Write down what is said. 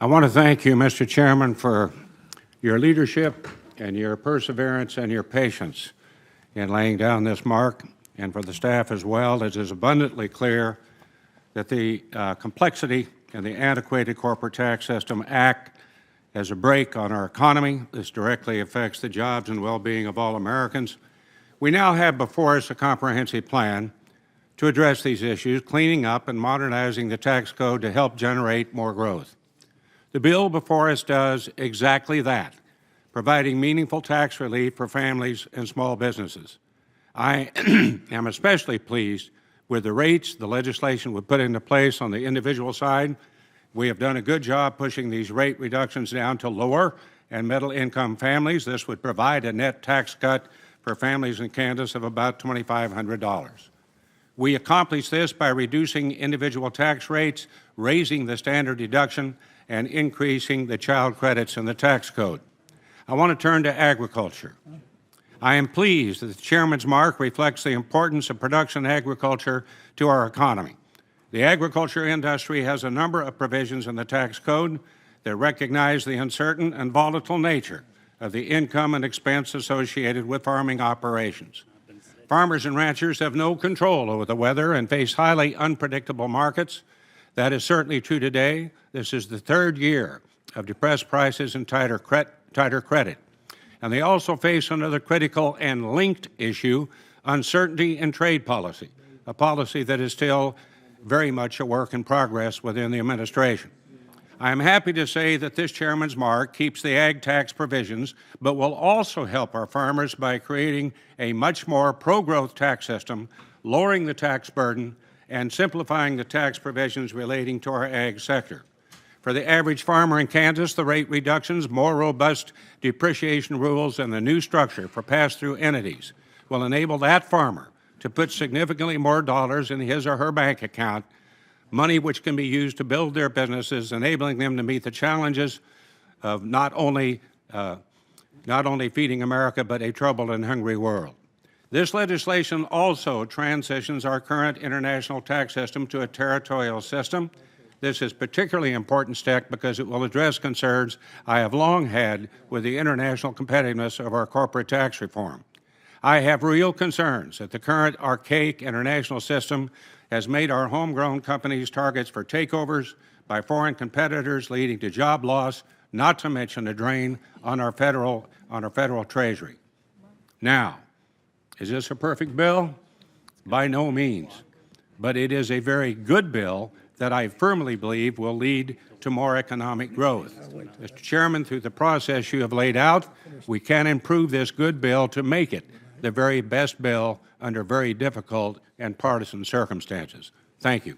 I want to thank you, Mr. Chairman, for your leadership and your perseverance and your patience in laying down this mark, and for the staff as well. It is abundantly clear that the complexity and the antiquated corporate tax system act as a brake on our economy. This directly affects the jobs and well-being of all Americans. We now have before us a comprehensive plan to address these issues, cleaning up and modernizing the tax code to help generate more growth. The bill before us does exactly that, providing meaningful tax relief for families and small businesses. I am especially pleased with the rates the legislation would put into place on the individual side. We have done a good job pushing these rate reductions down to lower and middle-income families. This would provide a net tax cut for families in Kansas of about $2,500. We accomplished this by reducing individual tax rates, raising the standard deduction, and increasing the child credits in the tax code. I want to turn to agriculture. I am pleased that the Chairman's mark reflects the importance of production agriculture to our economy. The agriculture industry has a number of provisions in the tax code that recognize the uncertain and volatile nature of the income and expense associated with farming operations. Farmers and ranchers have no control over the weather and face highly unpredictable markets. That is certainly true today. This is the third year of depressed prices and tighter credit. And they also face another critical and linked issue, uncertainty in trade policy, a policy that is still very much a work in progress within the administration. I am happy to say that this Chairman's mark keeps the ag tax provisions, but will also help our farmers by creating a much more pro-growth tax system, lowering the tax burden, and simplifying the tax provisions relating to our ag sector. For the average farmer in Kansas, the rate reductions, more robust depreciation rules, and the new structure for pass-through entities will enable that farmer to put significantly more dollars in his or her bank account, money which can be used to build their businesses, enabling them to meet the challenges of not only feeding America, but a troubled and hungry world. This legislation also transitions our current international tax system to a territorial system. This is particularly important step because it will address concerns I have long had with the international competitiveness of our corporate tax reform. I have real concerns that the current archaic international system has made our homegrown companies targets for takeovers by foreign competitors, leading to job loss, not to mention a drain on our federal treasury. Now, is this a perfect bill? By no means. But it is a very good bill that I firmly believe will lead to more economic growth. Mr. Chairman, through the process you have laid out, we can improve this good bill to make it the very best bill under very difficult and partisan circumstances. Thank you.